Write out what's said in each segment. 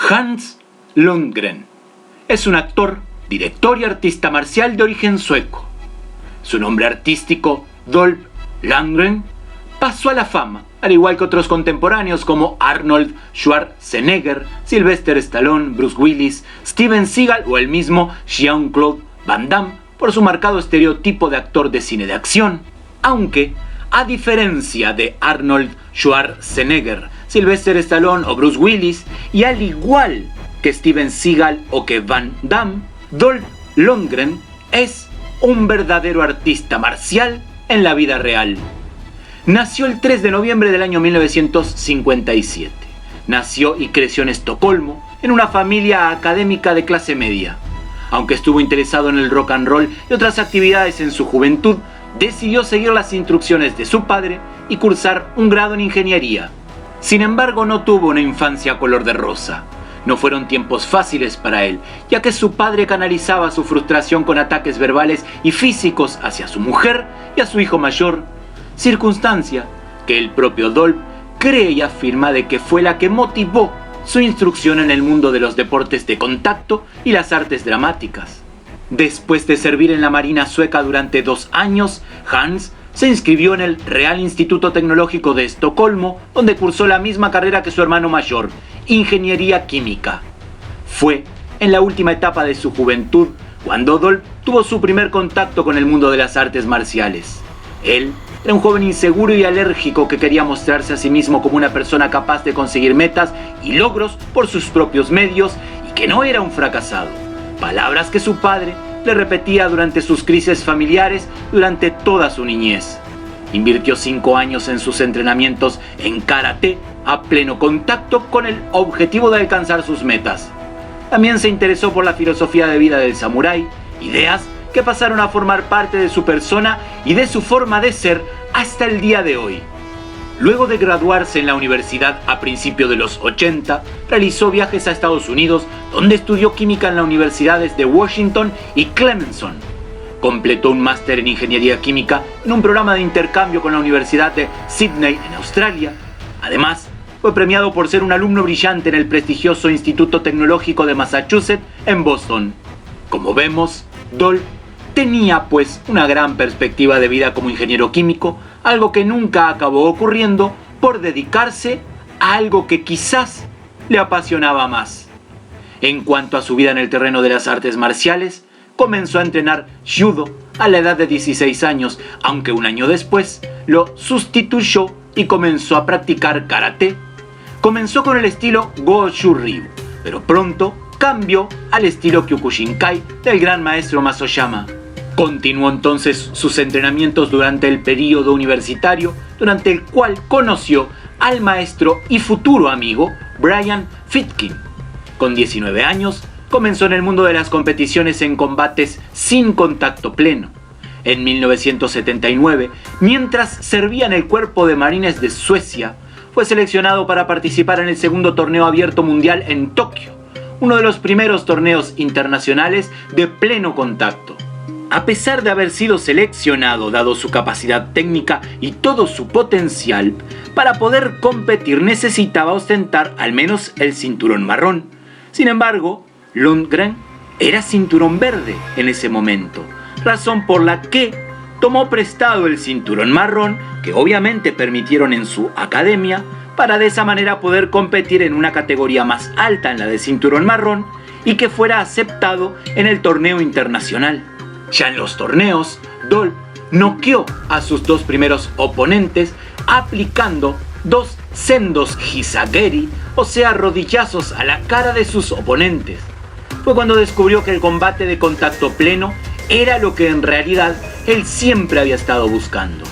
Hans Lundgren es un actor, director y artista marcial de origen sueco. Su nombre artístico, Dolph Lundgren, pasó a la fama, al igual que otros contemporáneos como Arnold Schwarzenegger, Sylvester Stallone, Bruce Willis, Steven Seagal o el mismo Jean-Claude Van Damme, por su marcado estereotipo de actor de cine de acción. Aunque, a diferencia de Arnold Schwarzenegger, Sylvester Stallone o Bruce Willis, y al igual que Steven Seagal o que Van Damme, Dolph Lundgren es un verdadero artista marcial en la vida real. Nació el 3 de noviembre del año 1957. Nació y creció en Estocolmo, en una familia académica de clase media. Aunque estuvo interesado en el rock and roll y otras actividades en su juventud, decidió seguir las instrucciones de su padre y cursar un grado en ingeniería. Sin embargo, no tuvo una infancia color de rosa. No fueron tiempos fáciles para él, ya que su padre canalizaba su frustración con ataques verbales y físicos hacia su mujer y a su hijo mayor, circunstancia que el propio Dolph cree y afirma de que fue la que motivó su instrucción en el mundo de los deportes de contacto y las artes dramáticas. Después de servir en la Marina sueca durante 2 años, Hans se inscribió en el Real Instituto Tecnológico de Estocolmo, donde cursó la misma carrera que su hermano mayor, Ingeniería Química. Fue en la última etapa de su juventud cuando Dolph tuvo su primer contacto con el mundo de las artes marciales. Él era un joven inseguro y alérgico que quería mostrarse a sí mismo como una persona capaz de conseguir metas y logros por sus propios medios y que no era un fracasado. Palabras que su padre le repetía durante sus crisis familiares durante toda su niñez. Invirtió 5 años en sus entrenamientos en karate a pleno contacto con el objetivo de alcanzar sus metas. También se interesó por la filosofía de vida del samurái, ideas que pasaron a formar parte de su persona y de su forma de ser hasta el día de hoy. Luego de graduarse en la universidad a principios de los 80, realizó viajes a Estados Unidos, donde estudió química en las universidades de Washington y Clemson. Completó un máster en ingeniería química en un programa de intercambio con la Universidad de Sydney en Australia. Además, fue premiado por ser un alumno brillante en el prestigioso Instituto Tecnológico de Massachusetts en Boston. Como vemos, Dolph tenía pues una gran perspectiva de vida como ingeniero químico, algo que nunca acabó ocurriendo por dedicarse a algo que quizás le apasionaba más. En cuanto a su vida en el terreno de las artes marciales, comenzó a entrenar judo a la edad de 16 años, aunque un año después lo sustituyó y comenzó a practicar karate. Comenzó con el estilo Go-Shu-Ryu, pero pronto cambió al estilo Kyokushinkai del gran maestro Masoyama. Continuó entonces sus entrenamientos durante el período universitario, durante el cual conoció al maestro y futuro amigo Brian Fitkin. Con 19 años, comenzó en el mundo de las competiciones en combates sin contacto pleno. En 1979, mientras servía en el Cuerpo de Marines de Suecia, fue seleccionado para participar en el segundo torneo abierto mundial en Tokio, uno de los primeros torneos internacionales de pleno contacto. A pesar de haber sido seleccionado, dado su capacidad técnica y todo su potencial, para poder competir necesitaba ostentar al menos el cinturón marrón. Sin embargo, Lundgren era cinturón verde en ese momento, razón por la que tomó prestado el cinturón marrón, que obviamente permitieron en su academia, para de esa manera poder competir en una categoría más alta en la de cinturón marrón y que fuera aceptado en el torneo internacional. Ya en los torneos, Dolph noqueó a sus 2 primeros oponentes aplicando 2 sendos hisageri, o sea rodillazos a la cara de sus oponentes. Fue cuando descubrió que el combate de contacto pleno era lo que en realidad él siempre había estado buscando.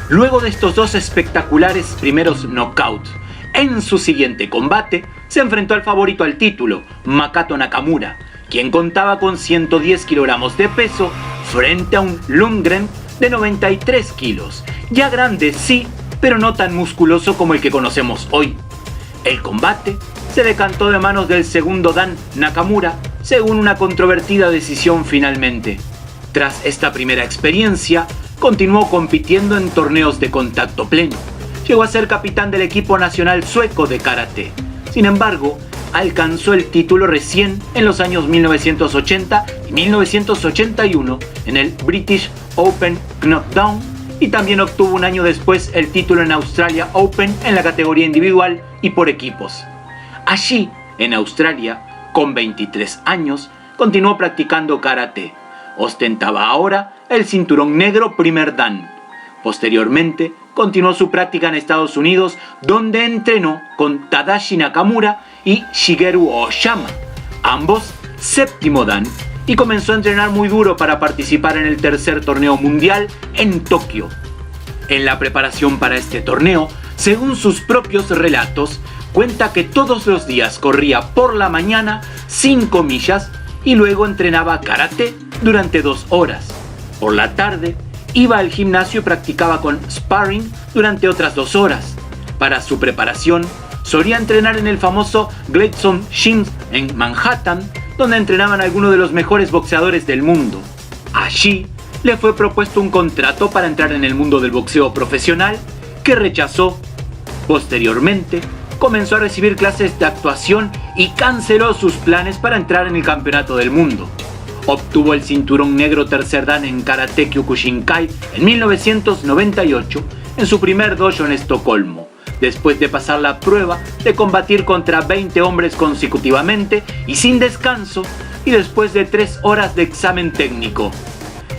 Luego de estos 2 espectaculares primeros knockouts, en su siguiente combate se enfrentó al favorito al título, Makoto Nakamura, quien contaba con 110 kilogramos de peso frente a un Lundgren de 93 kilos, ya grande sí, pero no tan musculoso como el que conocemos hoy. El combate se decantó de manos del segundo Dan Nakamura, según una controvertida decisión finalmente. Tras esta primera experiencia, continuó compitiendo en torneos de contacto pleno. Llegó a ser capitán del equipo nacional sueco de karate. Sin embargo, alcanzó el título recién en los años 1980 y 1981 en el British Open Knockdown, y también obtuvo un año después el título en Australia Open en la categoría individual y por equipos. Allí, en Australia, con 23 años, continuó practicando karate. Ostentaba ahora el cinturón negro primer dan. Posteriormente, continuó su práctica en Estados Unidos, donde entrenó con Tadashi Nakamura y Shigeru Oyama, ambos séptimo dan, y comenzó a entrenar muy duro para participar en el tercer torneo mundial en Tokio. En la preparación para este torneo, según sus propios relatos, cuenta que todos los días corría por la mañana 5 millas y luego entrenaba karate durante 2 horas. Por la tarde, iba al gimnasio y practicaba con sparring durante otras 2 horas. Para su preparación, solía entrenar en el famoso Gleason Gym en Manhattan, donde entrenaban algunos de los mejores boxeadores del mundo. Allí le fue propuesto un contrato para entrar en el mundo del boxeo profesional, que rechazó. Posteriormente, comenzó a recibir clases de actuación y canceló sus planes para entrar en el campeonato del mundo. Obtuvo el cinturón negro tercer dan en Karate Kyokushinkai en 1998 en su primer dojo en Estocolmo, después de pasar la prueba de combatir contra 20 hombres consecutivamente y sin descanso, y después de 3 horas de examen técnico.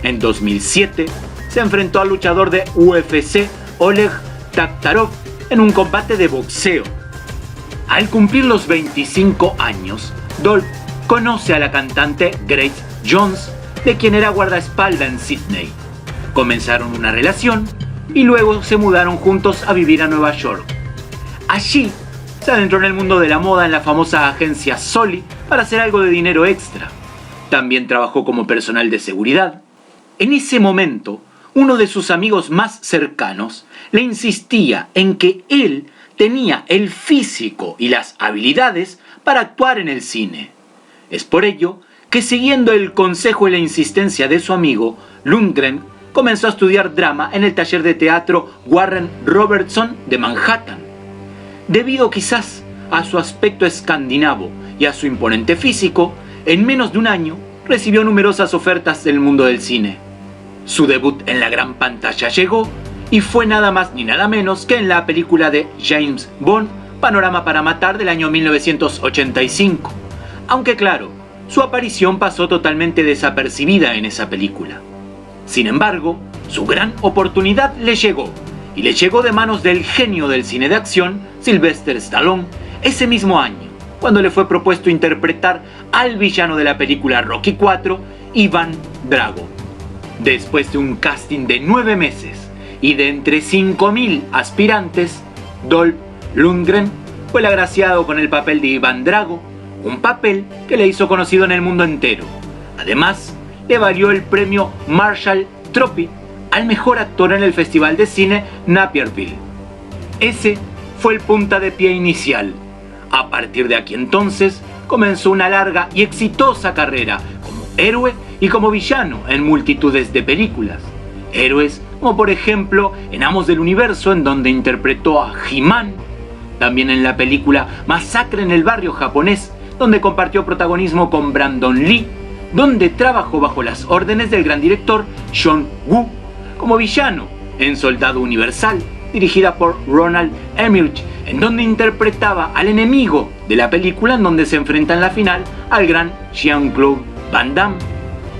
En 2007 se enfrentó al luchador de UFC Oleg Taktarov en un combate de boxeo. Al cumplir los 25 años, Dolph conoce a la cantante Grace Jones, de quien era guardaespaldas en Sydney. Comenzaron una relación y luego se mudaron juntos a vivir a Nueva York. Allí se adentró en el mundo de la moda en la famosa agencia Solly para hacer algo de dinero extra. También trabajó como personal de seguridad. En ese momento, uno de sus amigos más cercanos le insistía en que él tenía el físico y las habilidades para actuar en el cine. Es por ello que, siguiendo el consejo y la insistencia de su amigo, Lundgren comenzó a estudiar drama en el taller de teatro Warren Robertson de Manhattan. Debido quizás a su aspecto escandinavo y a su imponente físico, en menos de un año recibió numerosas ofertas del mundo del cine. Su debut en la gran pantalla llegó, y fue nada más ni nada menos que en la película de James Bond, Panorama para Matar, del año 1985. Aunque claro, su aparición pasó totalmente desapercibida en esa película. Sin embargo, su gran oportunidad le llegó, y le llegó de manos del genio del cine de acción, Sylvester Stallone, ese mismo año, cuando le fue propuesto interpretar al villano de la película Rocky IV, Iván Drago. Después de un casting de 9 meses y de entre 5.000 aspirantes, Dolph Lundgren fue el agraciado con el papel de Iván Drago, un papel que le hizo conocido en el mundo entero. Además, le valió el premio Marshall Trophy al mejor actor en el Festival de Cine Napierville. Ese fue el puntapié inicial. A partir de aquí entonces, comenzó una larga y exitosa carrera como héroe y como villano en multitudes de películas. Héroes como por ejemplo en Amos del Universo, en donde interpretó a He-Man. También en la película Masacre en el Barrio Japonés, donde compartió protagonismo con Brandon Lee, donde trabajó bajo las órdenes del gran director John Woo. Como villano en Soldado Universal, dirigida por Ronald Emmerich, en donde interpretaba al enemigo de la película, en donde se enfrenta en la final al gran Jean-Claude Van Damme.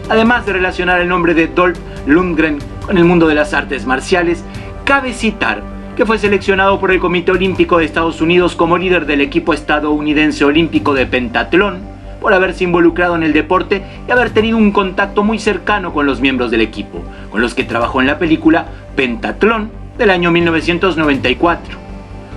Además de relacionar el nombre de Dolph Lundgren con el mundo de las artes marciales, cabe citar que fue seleccionado por el Comité Olímpico de Estados Unidos como líder del equipo estadounidense olímpico de pentatlón, por haberse involucrado en el deporte y haber tenido un contacto muy cercano con los miembros del equipo, con los que trabajó en la película Pentatlón del año 1994.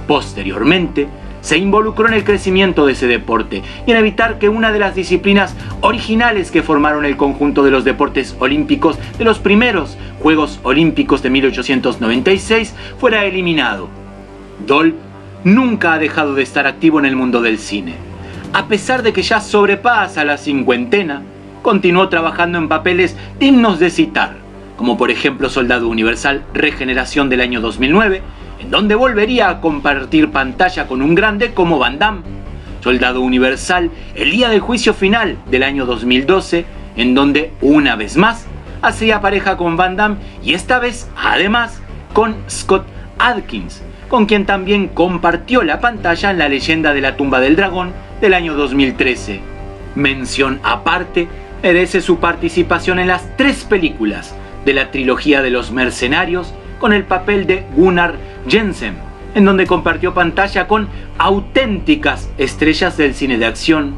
Posteriormente, se involucró en el crecimiento de ese deporte y en evitar que una de las disciplinas originales que formaron el conjunto de los deportes olímpicos de los primeros Juegos Olímpicos de 1896 fuera eliminado. Dolph nunca ha dejado de estar activo en el mundo del cine. A pesar de que ya sobrepasa la cincuentena, continuó trabajando en papeles dignos de citar, como por ejemplo Soldado Universal Regeneración del año 2009, en donde volvería a compartir pantalla con un grande como Van Damme. Soldado Universal, El Día del Juicio Final del año 2012, en donde una vez más hacía pareja con Van Damme y esta vez además con Scott Adkins, con quien también compartió la pantalla en La Leyenda de la Tumba del Dragón del año 2013. Mención aparte merece su participación en las 3 películas de la trilogía de los mercenarios con el papel de Gunnar Jensen, en donde compartió pantalla con auténticas estrellas del cine de acción.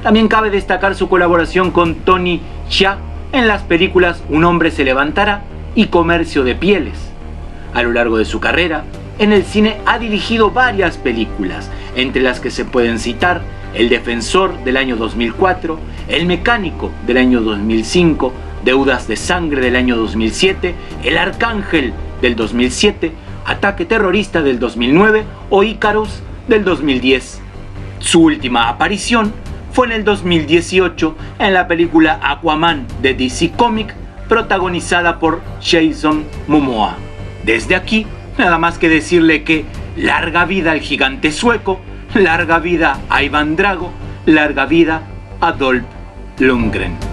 También cabe destacar su colaboración con Tony Jaa en las películas Un hombre se levantará y Comercio de pieles. A lo largo de su carrera, en el cine ha dirigido varias películas, entre las que se pueden citar El Defensor del año 2004, El Mecánico del año 2005, Deudas de Sangre del año 2007, El Arcángel del 2007, Ataque Terrorista del 2009 o Icarus del 2010. Su última aparición fue en el 2018 en la película Aquaman de DC Comics, protagonizada por Jason Momoa. Desde aquí, nada más que decirle que larga vida al gigante sueco, larga vida a Iván Drago, larga vida a Dolph Lundgren.